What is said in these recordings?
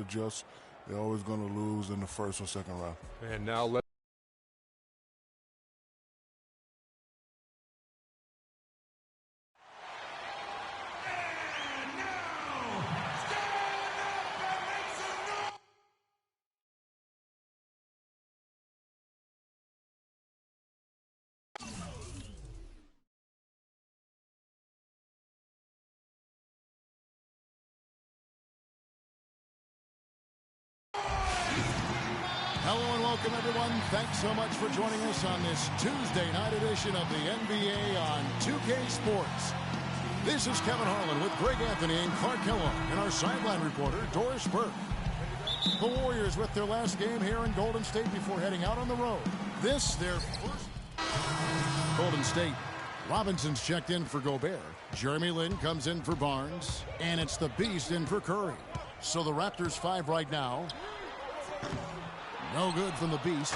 adjust. They're always going to lose in the first or second round. And now let Hello and welcome, everyone. Thanks so much for joining us on this Tuesday night edition of the NBA on 2K Sports. This is Kevin Harlan with Greg Anthony and Clark Kellogg and our sideline reporter, Doris Burke. The Warriors with their last game here in Golden State before heading out on the road. This, their first. Golden State. Robinson's checked in for Gobert. Jeremy Lin comes in for Barnes. And it's the Beast in for Curry. So the Raptors 5 right now. No good from the Beast.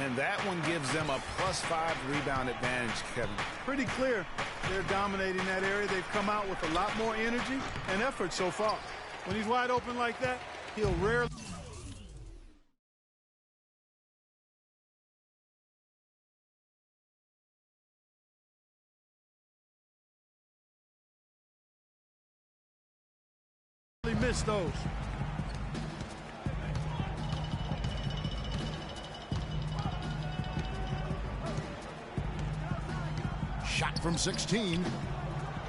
And that one gives them a +5 rebound advantage, Kevin. Pretty clear. They're dominating that area. They've come out with a lot more energy and effort so far. When he's wide open like that, he'll rarely... miss those. Shot from 16,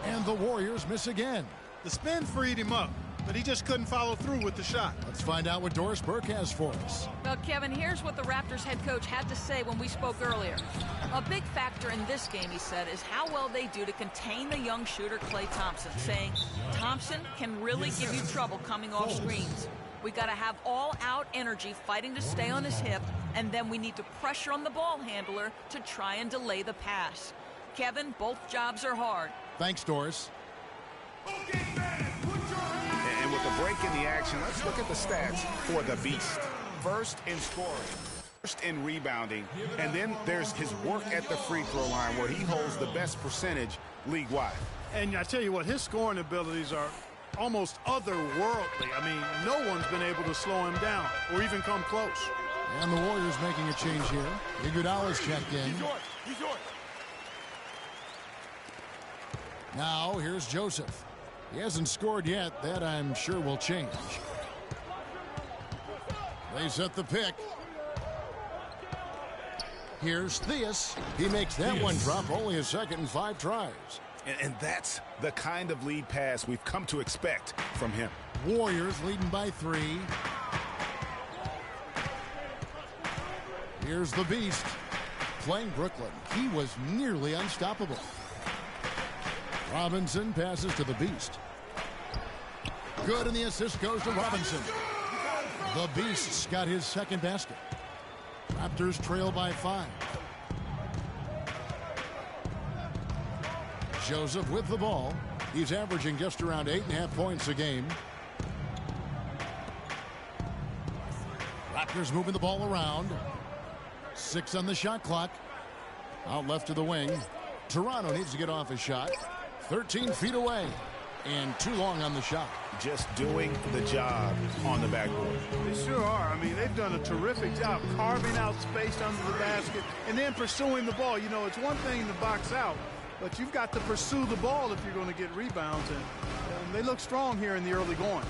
and the Warriors miss again. The spin freed him up, but he just couldn't follow through with the shot. Let's find out what Doris Burke has for us. Well, Kevin, here's what the Raptors head coach had to say when we spoke earlier. A big factor in this game, he said, is how well they do to contain the young shooter Klay Thompson, saying Thompson can really give you trouble coming off screens. We got to have all-out energy fighting to stay on his hip, and then we need to pressure on the ball handler to try and delay the pass. Kevin, both jobs are hard. Thanks, Doris. And with the break in the action, let's look at the stats for the Beast. First in scoring, first in rebounding, and then there's his work at the free throw line where he holds the best percentage league-wide. And I tell you what, his scoring abilities are almost otherworldly. I mean, no one's been able to slow him down or even come close. And the Warriors making a change here. Iguodala's checked in. He's yours. Now, here's Joseph. He hasn't scored yet. That, I'm sure, will change. They set the pick. Here's Theus. He makes that one drop, only a second and 5 tries. And that's the kind of lead pass we've come to expect from him. Warriors leading by 3. Here's the Beast. Playing Brooklyn, he was nearly unstoppable. Robinson passes to the Beast. Good, and the assist goes to Robinson. The Beast's got his second basket. Raptors trail by 5. Joseph with the ball. He's averaging just around 8.5 points a game. Raptors moving the ball around. 6 on the shot clock. Out left to the wing. Toronto needs to get off his shot. 13 feet away, and too long on the shot. Just doing the job on the backboard. They sure are. I mean, they've done a terrific job carving out space under the basket and then pursuing the ball. You know, it's one thing to box out, but you've got to pursue the ball if you're going to get rebounds, and they look strong here in the early going.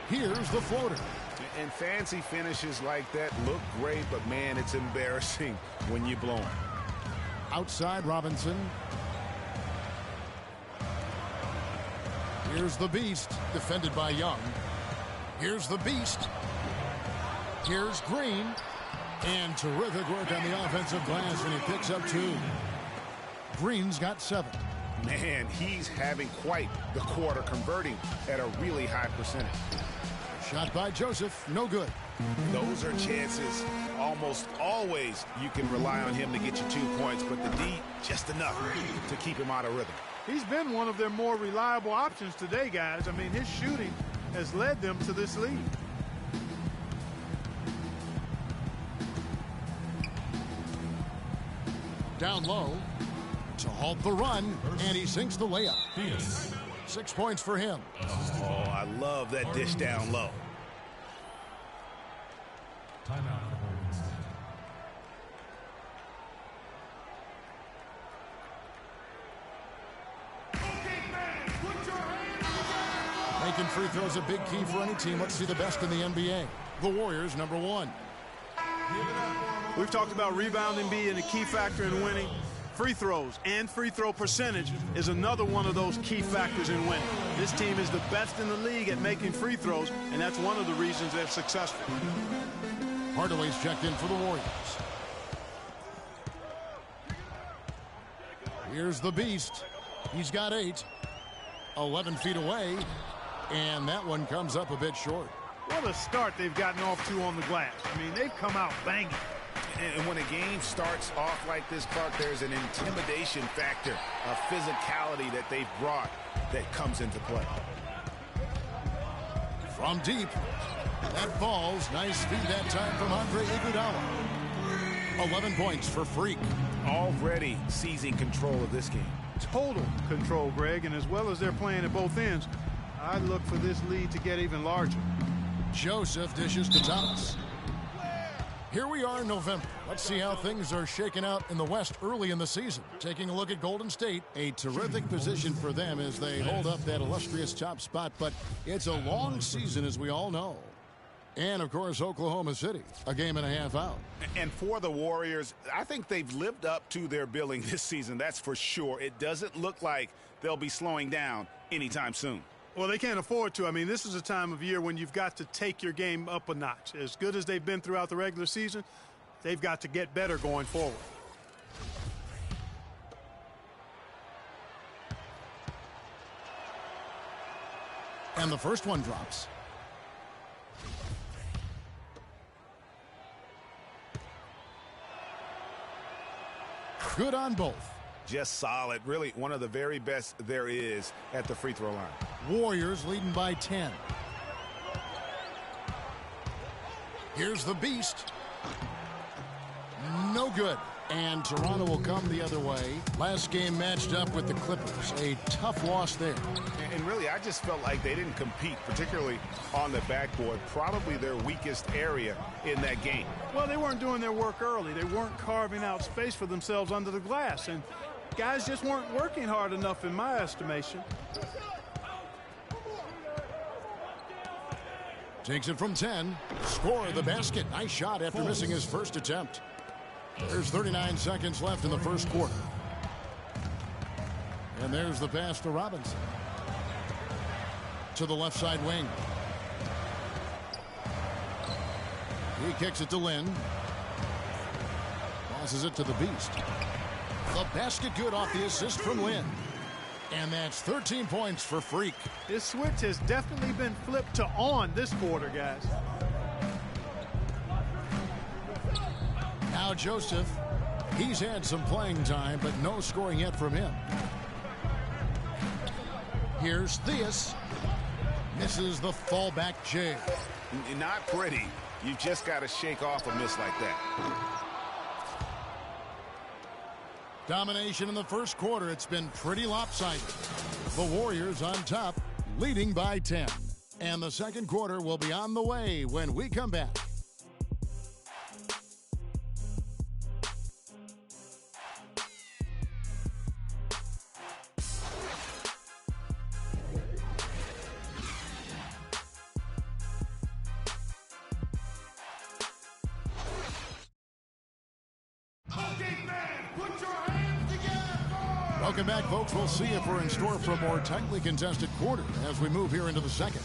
Here's the floater. And fancy finishes like that look great, but, man, it's embarrassing when you blow them. Outside Robinson. Here's the Beast, defended by Young. Here's the Beast. Here's Green. And terrific work on the offensive glass, and he picks up 2. Green's got 7. Man, he's having quite the quarter, converting at a really high percentage. Shot by Joseph, no good. Those are chances. Almost always you can rely on him to get you 2 points, but the D, just enough to keep him out of rhythm. He's been one of their more reliable options today, guys. I mean, his shooting has led them to this lead. Down low to halt the run, and he sinks the layup. 6 points for him. Oh, I that dish down low. Timeout. Making free throws a big key for any team. Let's see the best in the NBA. The Warriors, number 1. We've talked about rebounding being a key factor in winning. Free throws and free throw percentage is another one of those key factors in winning. This team is the best in the league at making free throws, and that's one of the reasons they're successful. Hardaway's checked in for the Warriors. Here's the Beast. He's got 8. 11 feet away, and that one comes up a bit short. What a start they've gotten off to on the glass. I mean, they've come out banging. And when a game starts off like this, Clark, there's an intimidation factor, a physicality that they've brought that comes into play. From deep, that falls. Nice feed that time from Andre Iguodala. 11 points for Freak. Already seizing control of this game. Total control, Greg, and as well as they're playing at both ends, I look for this lead to get even larger. Joseph dishes to Thomas. Here we are in November. Let's see how things are shaking out in the West early in the season. Taking a look at Golden State, a terrific position for them as they hold up that illustrious top spot, but it's a long season, as we all know. And, of course, Oklahoma City, a game and a half out. And for the Warriors, I think they've lived up to their billing this season, that's for sure. It doesn't look like they'll be slowing down anytime soon. Well, they can't afford to. I mean, this is a time of year when you've got to take your game up a notch. As good as they've been throughout the regular season, they've got to get better going forward. And the first one drops. Good on both. Just solid. Really one of the very best there is at the free throw line. Warriors leading by 10. Here's the Beast. No good. And Toronto will come the other way. Last game matched up with the Clippers. A tough loss there. And really, I just felt like they didn't compete, particularly on the backboard. Probably their weakest area in that game. Well, they weren't doing their work early. They weren't carving out space for themselves under the glass. And guys just weren't working hard enough in my estimation. Takes it from 10. Score the basket. Nice shot after missing his first attempt. There's 39 seconds left in the first quarter. And there's the pass to Robinson. To the left side wing. He kicks it to Lynn. Passes it to the Beast. The basket good off the assist from Lynn. And that's 13 points for Freak. This switch has definitely been flipped to on this quarter, guys. Now Joseph, he's had some playing time, but no scoring yet from him. Here's Theus. Misses the fallback J. Not pretty. You just got to shake off a miss like that. Domination in the first quarter. It's been pretty lopsided. The Warriors on top, leading by 10. And the second quarter will be on the way when we come back. Welcome back, folks. We'll see if we're in store for a more tightly contested quarter as we move here into the second.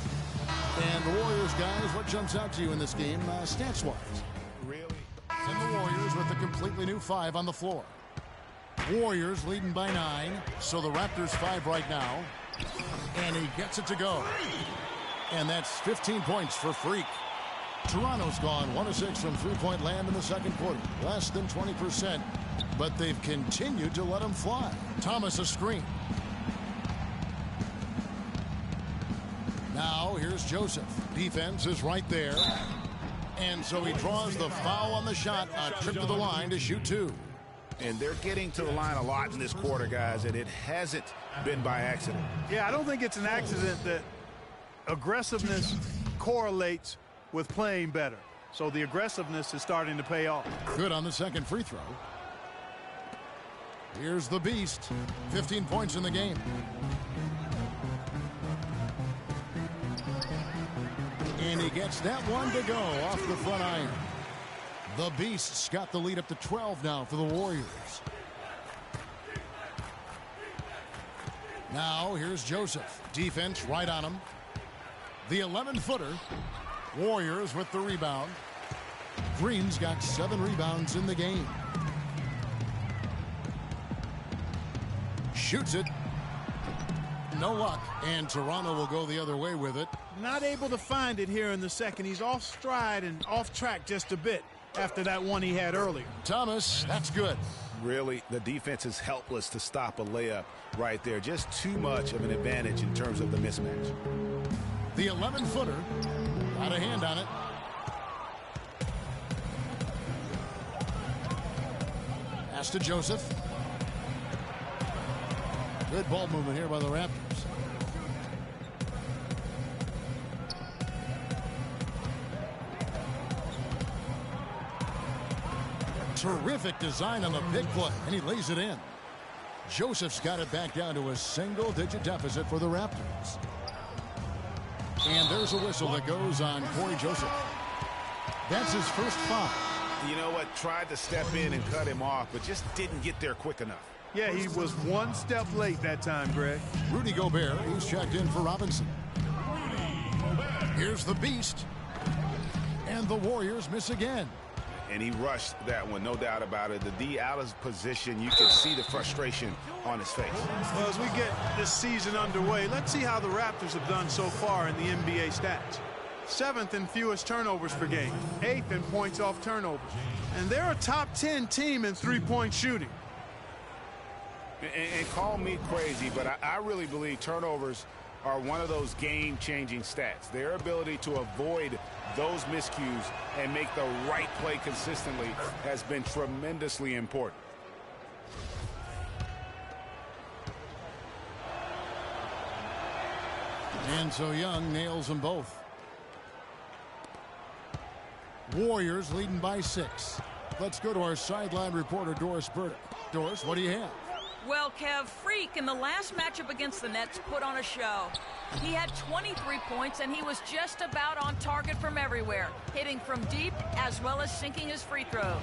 And the Warriors, guys, what jumps out to you in this game, stats-wise? Really? And the Warriors with a completely new 5 on the floor. Warriors leading by 9, so the Raptors 5 right now. And he gets it to go. And that's 15 points for Freak. Toronto's gone 1 of 6 from three-point land in the second quarter. Less than 20%, but they've continued to let him fly. Thomas a screen. Now here's Joseph. Defense is right there. And so he draws the foul on the shot. A trip to the line to shoot 2. And they're getting to the line a lot in this quarter, guys, and it hasn't been by accident. Yeah, I don't think it's an accident that aggressiveness correlates with playing better. So the aggressiveness is starting to pay off. Good on the second free throw. Here's the Beast. 15 points in the game. And he gets that one to go off the front iron. The Beast's got the lead up to 12 now for the Warriors. Now here's Joseph. Defense right on him. The 11-footer. Warriors with the rebound. Green's got 7 rebounds in the game. Shoots it. No luck. And Toronto will go the other way with it. Not able to find it here in the second. He's off stride and off track just a bit after that one he had earlier. Thomas, that's good. Really, the defense is helpless to stop a layup right there. Just too much of an advantage in terms of the mismatch. The 11-footer. Got a hand on it. Pass to Joseph. Good ball movement here by the Raptors. Terrific design on the pick play, and he lays it in. Joseph's got it back down to a single-digit deficit for the Raptors. And there's a whistle that goes on Corey Joseph. That's his first foul. You know what? Tried to step in and cut him off, but just didn't get there quick enough. Yeah, he was one step late that time, Greg. Rudy Gobert, he's checked in for Robinson. Here's the Beast. And the Warriors miss again. And he rushed that one, no doubt about it. The D out of position, you can see the frustration on his face. Well, as we get this season underway, let's see how the Raptors have done so far in the NBA stats. 7th in fewest turnovers per game, 8th in points off turnovers. And they're a top 10 team in three-point shooting. And call me crazy, but I really believe turnovers are one of those game-changing stats. Their ability to avoid those miscues and make the right play consistently has been tremendously important. And so Young nails them both. Warriors leading by 6. Let's go to our sideline reporter, Doris Burdick. Doris, what do you have? Well, Kev, Freak in the last matchup against the Nets put on a show. He had 23 points, and he was just about on target from everywhere, hitting from deep as well as sinking his free throws.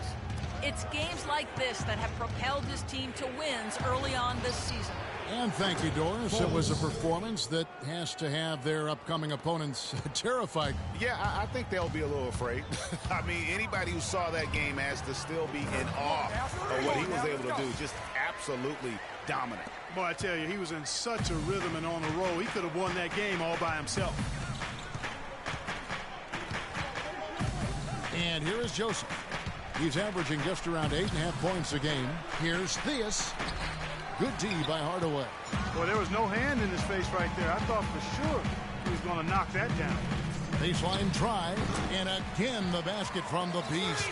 It's games like this that have propelled his team to wins early on this season. And thank you, Doris. It was a performance that has to have their upcoming opponents terrified. Yeah, I think they'll be a little afraid. I mean, anybody who saw that game has to still be in awe of what he was able to do. Just absolutely dominant. Boy, I tell you, he was in such a rhythm and on a roll. He could have won that game all by himself. And here is Joseph. He's averaging just around 8.5 points a game. Here's Theus. Good D by Hardaway. Well, there was no hand in his face right there. I thought for sure he was going to knock that down. Baseline try, and again the basket from the Beast.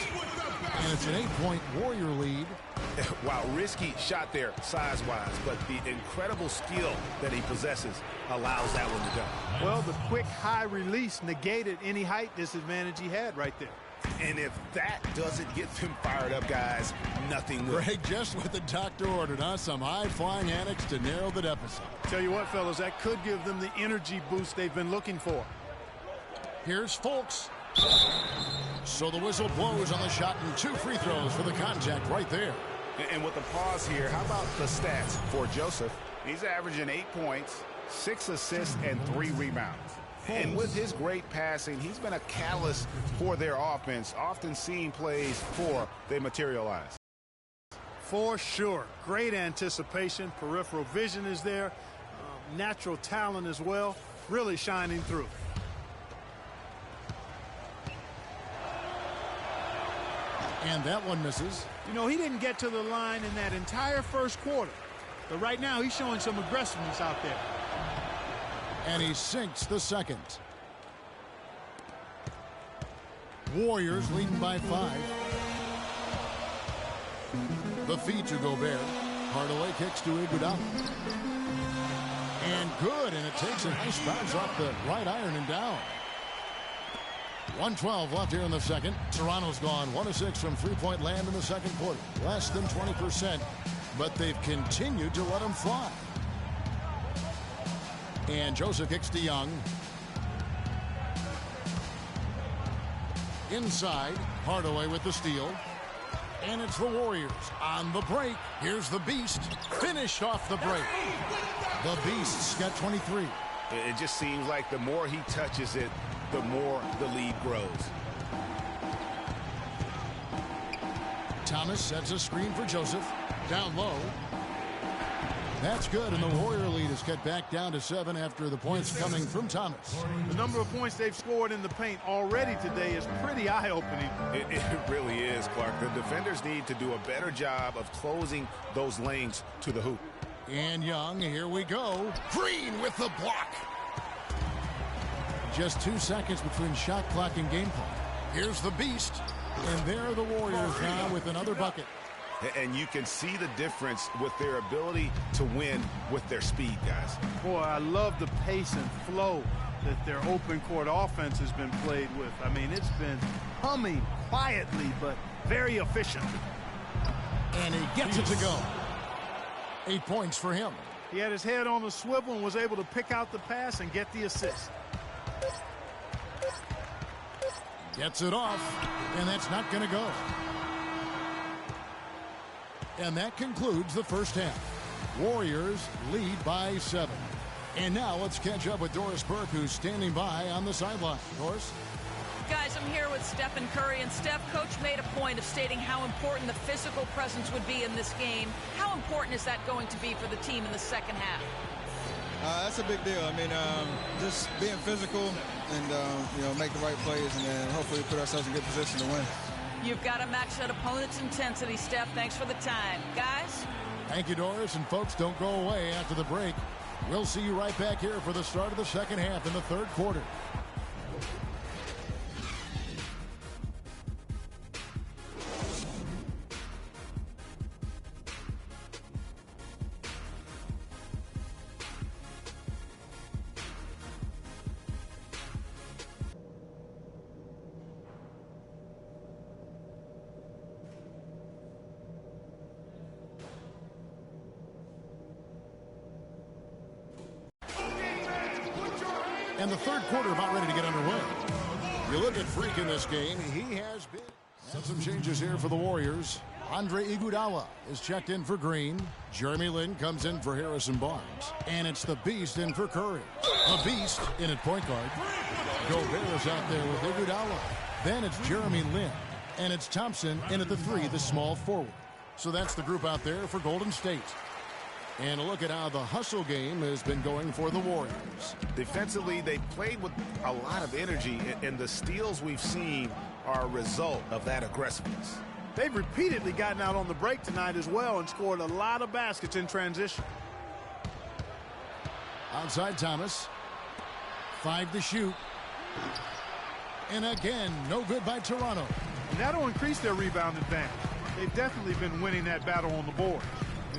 And it's an 8-point Warrior lead. Wow, risky shot there size-wise, but the incredible skill that he possesses allows that one to go. Well, the quick high release negated any height disadvantage he had right there. And if that doesn't get them fired up, guys, nothing will. Greg, just what the doctor ordered, huh? Some high-flying antics to narrow the deficit. Tell you what, fellas, that could give them the energy boost they've been looking for. Here's Fultz. So the whistle blows on the shot and 2 free throws for the contact right there. And with the pause here, how about the stats for Joseph? He's averaging 8 points, 6 assists, and 3 rebounds. And with his great passing, he's been a catalyst for their offense, often seeing plays before they materialize. For sure. Great anticipation. Peripheral vision is there. Natural talent as well. Really shining through. And that one misses. You know, he didn't get to the line in that entire first quarter. But right now, he's showing some aggressiveness out there. And he sinks the second. Warriors leading by 5. The feed to Gobert. Hardaway kicks to Iguodala. And good, and it takes a nice bounce off the right iron and down. 1:12 left here in the second. Toronto's gone 1 of 6 from three-point land in the second quarter. Less than 20%, but they've continued to let them fly. And Joseph kicks to Young. Inside, Hardaway with the steal. And it's the Warriors on the break. Here's the Beast. Finished off the break. The Beast's got 23. It just seems like the more he touches it, the more the lead grows. Thomas sets a screen for Joseph. Down low. That's good, and the Warrior lead is cut back down to 7 after the points coming from Thomas. The number of points they've scored in the paint already today is pretty eye-opening. It really is, Clark. The defenders need to do a better job of closing those lanes to the hoop. And Young, here we go. Green with the block. Just 2 seconds between shot clock and game clock. Here's the Beast. And there are the Warriors now with another bucket. And you can see the difference with their ability to win with their speed, guys. Boy, I love the pace and flow that their open court offense has been played with. I mean, it's been humming quietly, but very efficient. And he gets it to go. 8 points for him. He had his head on a swivel and was able to pick out the pass and get the assist. Gets it off, and that's not going to go. And that concludes the first half. Warriors lead by 7. And now let's catch up with Doris Burke, who's standing by on the sideline. Doris? Guys, I'm here with Stephen Curry, and Steph, Coach made a point of stating how important the physical presence would be in this game. How important is that going to be for the team in the second half? That's a big deal. I mean, just being physical and, make the right plays, and then hopefully put ourselves in good position to win. You've got to match that opponent's intensity, Steph. Thanks for the time. Guys? Thank you, Doris. And folks, don't go away after the break. We'll see you right back here for the start of the second half in the third quarter. And the third quarter about ready to get underway. You look at Freak in this game, he has been. And some changes here for the Warriors. Andre Iguodala is checked in for Green. Jeremy Lin comes in for Harrison Barnes. And it's the Beast in for Curry. The Beast in at point guard. Gobert is out there with Iguodala. Then it's Jeremy Lin. And it's Thompson in at the 3, the small forward. So that's the group out there for Golden State. And a look at how the hustle game has been going for the Warriors. Defensively, they played with a lot of energy, and the steals we've seen are a result of that aggressiveness. They've repeatedly gotten out on the break tonight as well and scored a lot of baskets in transition. Outside Thomas. 5 to shoot. And again, no good by Toronto. And that'll increase their rebound advantage. They've definitely been winning that battle on the board.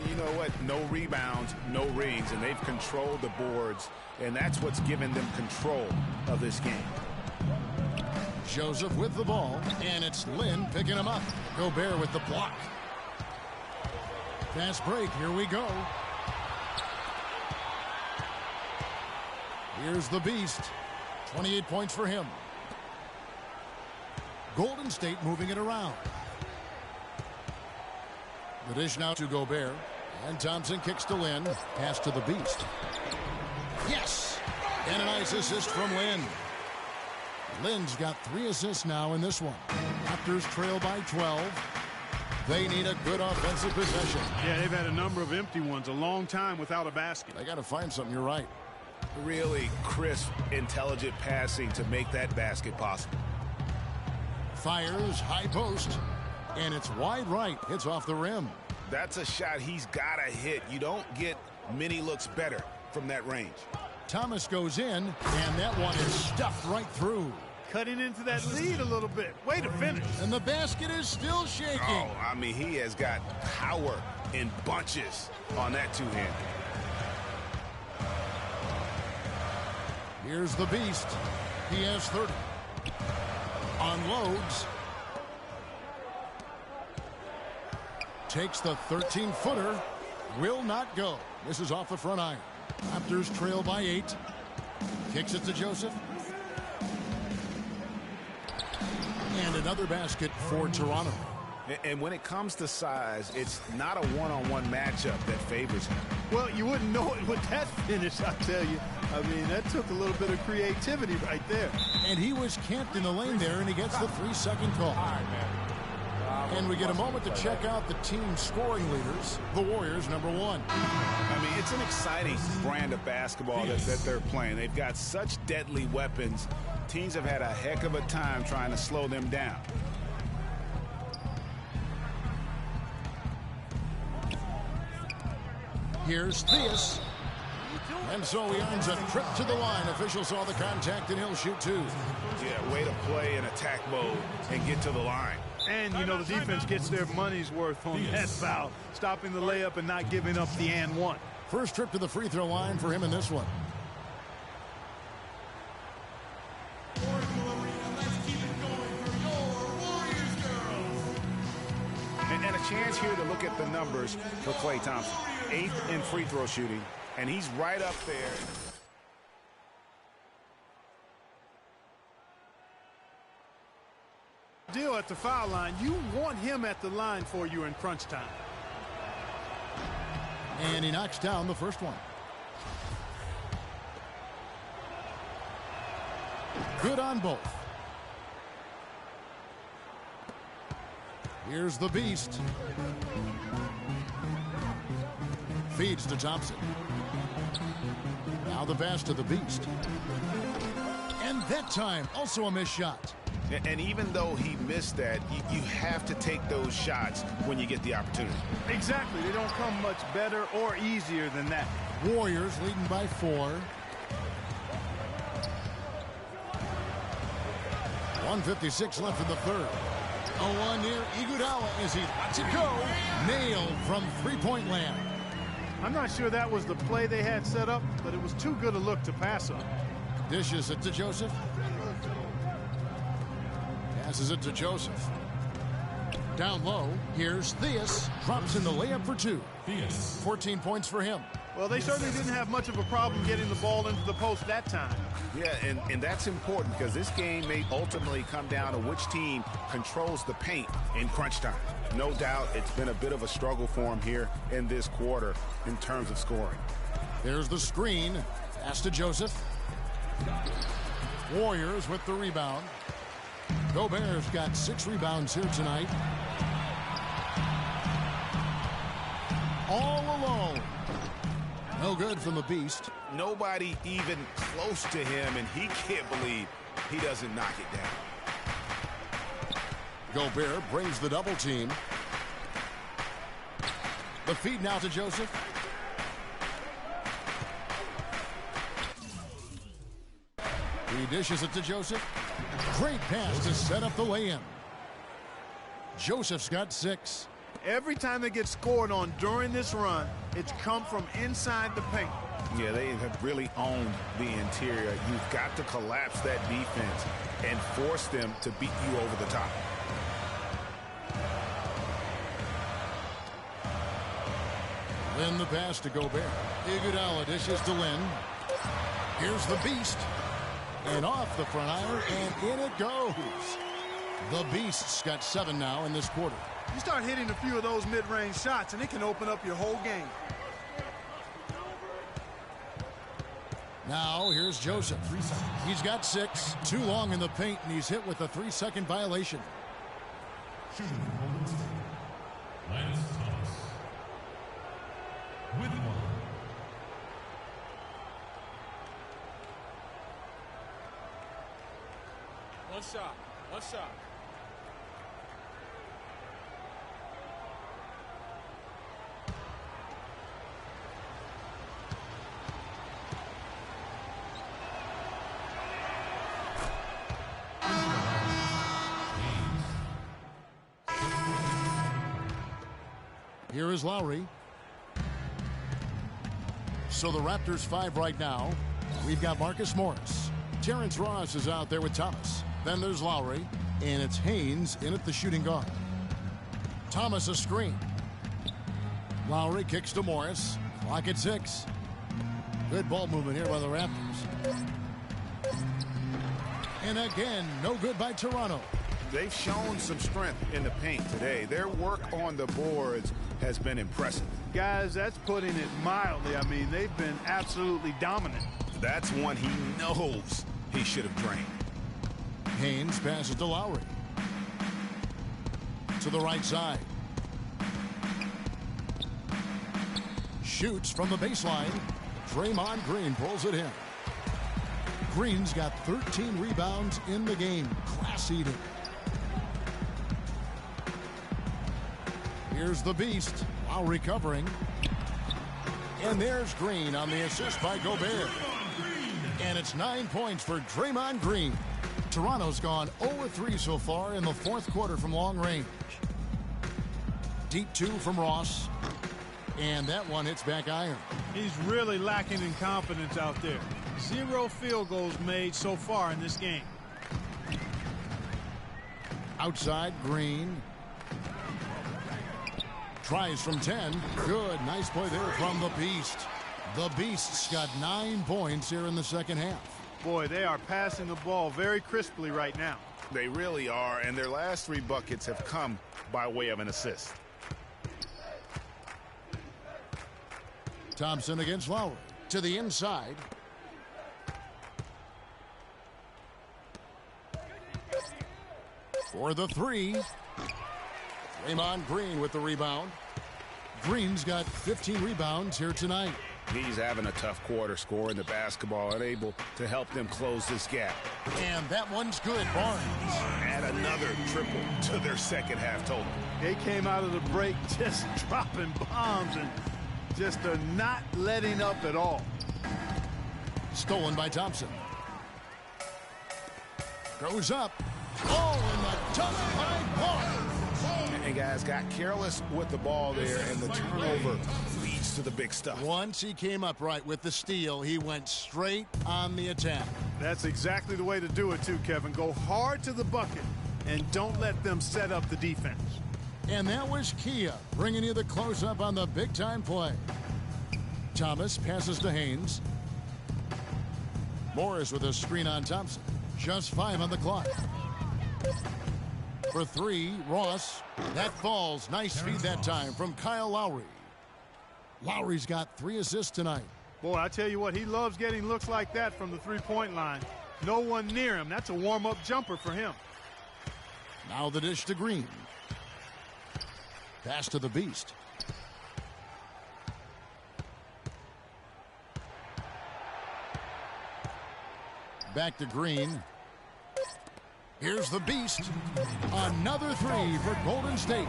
You know what? No rebounds, no rings, and they've controlled the boards, and that's what's given them control of this game. Joseph with the ball, and it's Lin picking him up. Gobert with the block. Fast break, here we go. Here's the Beast. 28 points for him. Golden State moving it around. The dish now to Gobert. And Thompson kicks to Lin. Pass to the Beast. Yes! And a nice assist from Lin. Lin's got 3 assists now in this one. Raptors trail by 12. They need a good offensive possession. Yeah, they've had a number of empty ones, a long time without a basket. They got to find something, you're right. Really crisp, intelligent passing to make that basket possible. Fires, high post. And it's wide right. Hits off the rim. That's a shot he's got to hit. You don't get many looks better from that range. Thomas goes in, and that one is stuffed right through. Cutting into that lead a little bit. Way to finish. And the basket is still shaking. Oh, I mean, he has got power in bunches on that two-handed. Here's the beast. He has 30. Unloads. Takes the 13-footer. Will not go. This is off the front iron. Raptors trail by 8. Kicks it to Joseph. And another basket for Toronto. And when it comes to size, it's not a one-on-one matchup that favors him. Well, you wouldn't know it with that finish, I tell you. I mean, that took a little bit of creativity right there. And he was camped in the lane there, and he gets the 3-second call. And we get a moment to check out the team scoring leaders. The Warriors, number 1. I mean, it's an exciting brand of basketball that they're playing. They've got such deadly weapons. Teams have had a heck of a time trying to slow them down. Here's Theus. And so he earns a trip to the line. Officials saw the contact, and he'll shoot 2. Yeah, way to play in attack mode and get to the line. And, you know, the defense gets their money's worth on that foul, stopping the layup and not giving up the and one. First trip to the free throw line for him in this one. And a chance here to look at the numbers for Klay Thompson. 8th in free throw shooting, and he's right up there. Deal at the foul line. You want him at the line for you in crunch time. And he knocks down the first one. Good on both. Here's the beast. Feeds to Thompson. Now the pass to the beast. And that time, also a missed shot. And even though he missed that, you have to take those shots when you get the opportunity. Exactly. They don't come much better or easier than that. Warriors leading by 4. 1:56 left in the third. 0-1 near Iguodala as he lets it go. Nailed from three-point land. I'm not sure that was the play they had set up, but it was too good a look to pass on. Dishes it to Joseph. Passes it to Joseph. Down low, here's Theus. Drops in the layup for 2. 14 points for him. Well, they certainly didn't have much of a problem getting the ball into the post that time. Yeah, and that's important because this game may ultimately come down to which team controls the paint in crunch time. No doubt it's been a bit of a struggle for him here in this quarter in terms of scoring. There's the screen. Pass to Joseph. Warriors with the rebound. Gobert's got 6 rebounds here tonight. All alone. No good from the beast. Nobody even close to him, and he can't believe he doesn't knock it down. Gobert brings the double team. The feed now to Joseph. He dishes it to Joseph. Great pass to set up the lay-in. Joseph's got 6. Every time they get scored on during this run, it's come from inside the paint. Yeah, they have really owned the interior. You've got to collapse that defense and force them to beat you over the top. Lynn the pass to Gobert. Iguodala dishes to Lynn. Here's the beast. And off the front iron, and in it goes. The Beast's got 7 now in this quarter. You start hitting a few of those mid-range shots, and it can open up your whole game. Now, here's Joseph. He's got 6. Too long in the paint, and he's hit with a 3-second violation. Lance Thomas with 1. One shot. One shot. Here is Lowry. So the Raptors 5 right now. we've got Marcus Morris. Terrence Ross is out there with Thomas. Then there's Lowry, and it's Haynes in at the shooting guard. Thomas a screen. Lowry kicks to Morris. Clock at 6. Good ball movement here by the Raptors. And again, no good by Toronto. They've shown some strength in the paint today. Their work on the boards has been impressive. Guys, that's putting it mildly. I mean, they've been absolutely dominant. That's one he knows he should have drained. Haynes passes to Lowry. To the right side. Shoots from the baseline. Draymond Green pulls it in. Green's got 13 rebounds in the game. Class eating. Here's the Beast. Lowry covering. And there's Green on the assist by Gobert. And it's 9 points for Draymond Green. Toronto's gone 0-3 so far in the fourth quarter from long range. Deep 2 from Ross. And that one hits back iron. He's really lacking in confidence out there. 0 field goals made so far in this game. Outside, Green. Tries from 10. Good. Nice play there from the Beast. The Beast's got 9 points here in the second half. Boy, they are passing the ball very crisply right now. They really are, and their last 3 buckets have come by way of an assist. Thompson against Lowry. To the inside. For the 3. Draymond Green with the rebound. Green's got 15 rebounds here tonight. He's having a tough quarter, scoring the basketball, unable to help them close this gap. And that one's good. Barnes. Add another triple to their second half total. They came out of the break just dropping bombs and just are not letting up at all. Stolen by Thompson. Goes up. Oh, and the dunk by Barnes. And guys got careless with the ball there, and the turnover leads to the big stuff. Once he came up right with the steal, he went straight on the attack. That's exactly the way to do it too, Kevin. Go hard to the bucket and don't let them set up the defense. And that was Kia bringing you the close-up on the big-time play. Thomas passes to Haynes. Morris with a screen on Thompson. Just 5 on the clock. For 3, Ross. That falls. Nice feed that time from Kyle Lowry. Lowry's got 3 assists tonight. Boy, I tell you what, he loves getting looks like that from the three-point line. No one near him. That's a warm-up jumper for him. Now the dish to Green. Pass to the Beast. Back to Green. Here's the Beast. Another 3 for Golden State.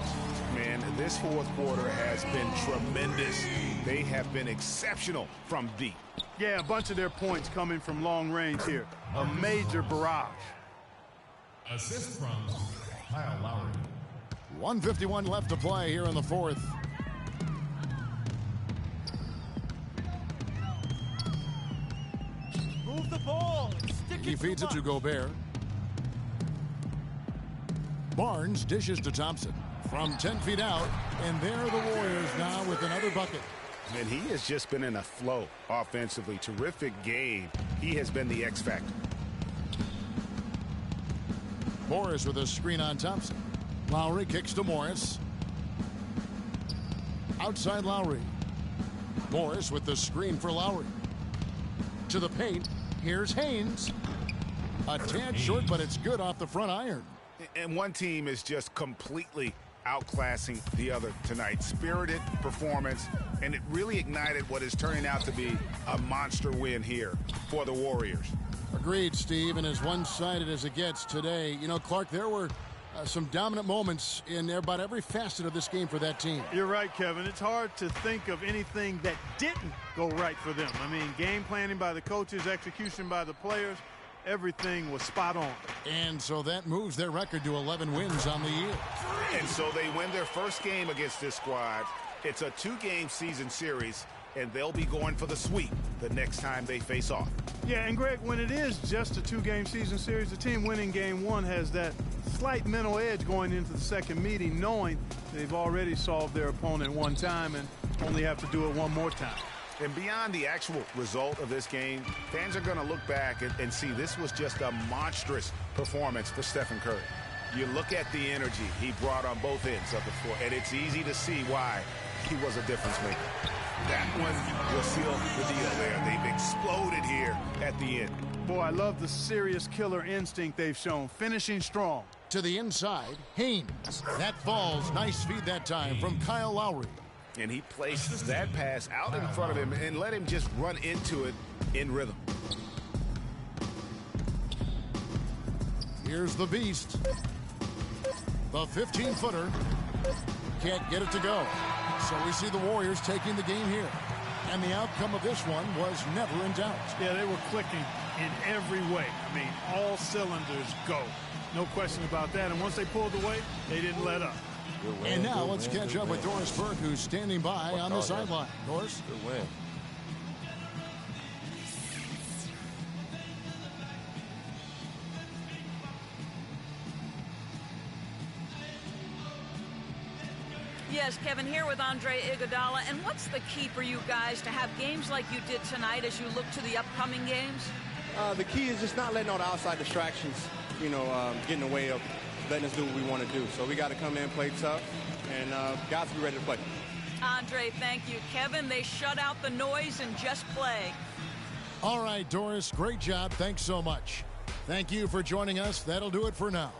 Man, this fourth quarter has been tremendous. They have been exceptional from deep. Yeah, a bunch of their points coming from long range here. A major barrage. Assist from Kyle Lowry. 1:51 left to play here in the fourth. Move the ball. He feeds it to Gobert. Barnes dishes to Thompson from 10 feet out, and there are the Warriors now with another bucket. And he has just been in a flow offensively. Terrific game. He has been the X factor. Morris with a screen on Thompson. Lowry kicks to Morris. Outside Lowry. Morris with the screen for Lowry. To the paint. Here's Haynes. A tad short, but it's good off the front iron. And one team is just completely outclassing the other tonight. Spirited performance, and it really ignited what is turning out to be a monster win here for the Warriors. Agreed, Steve, and as one-sided as it gets today, you know, Clark, there were some dominant moments in about every facet of this game for that team. You're right, Kevin. It's hard to think of anything that didn't go right for them. I mean, game planning by the coaches, execution by the players, everything was spot on. And so that moves their record to 11 wins on the year. And so they win their first game against this squad. It's a 2-game season series, and they'll be going for the sweep the next time they face off. Yeah, and Greg, when it is just a 2-game season series, the team winning game one has that slight mental edge going into the second meeting, knowing they've already solved their opponent one time and only have to do it one more time. And beyond the actual result of this game, fans are going to look back and see this was just a monstrous performance for Stephen Curry. You look at the energy he brought on both ends of the floor, and it's easy to see why he was a difference maker. That one will seal the deal there. They've exploded here at the end. Boy, I love the serious killer instinct they've shown, finishing strong. To the inside, Haynes. That falls. Nice feed that time from Kyle Lowry. And he placed that pass out in front of him and let him just run into it in rhythm. Here's the beast. The 15-footer. Can't get it to go. So we see the Warriors taking the game here. And the outcome of this one was never in doubt. Yeah, they were clicking in every way. I mean, all cylinders go. No question about that. And once they pulled away, they didn't let up. And now let's catch up with Doris Burke, who's standing by on the sideline. Doris? Good win. Yes, Kevin, here with Andre Iguodala. And what's the key for you guys to have games like you did tonight as you look to the upcoming games? The key is just not letting all the outside distractions, get in the way of letting us do what we want to do. So we got to come in, play tough, and guys be ready to play. Andre, thank you. Kevin, they shut out the noise and just play. All right, Doris, great job. Thanks so much. Thank you for joining us. That'll do it for now.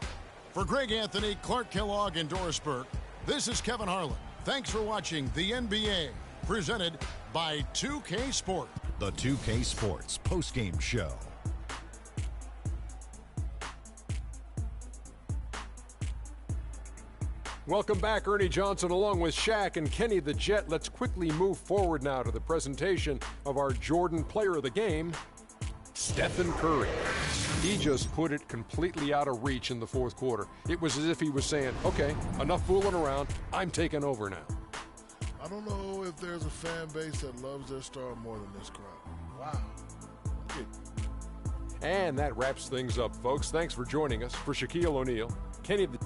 For Greg Anthony, Clark Kellogg, and Doris Burke, this is Kevin Harlan. Thanks for watching the NBA, presented by 2K Sport. The 2K Sports postgame show. Welcome back, Ernie Johnson along with Shaq and Kenny the Jet. Let's quickly move forward now to the presentation of our Jordan Player of the Game, Stephen Curry. He just put it completely out of reach in the fourth quarter. It was as if he was saying, okay, enough fooling around, I'm taking over now. I don't know if there's a fan base that loves their star more than this crowd. Wow. And that wraps things up, folks. Thanks for joining us. For Shaquille O'Neal, Kenny the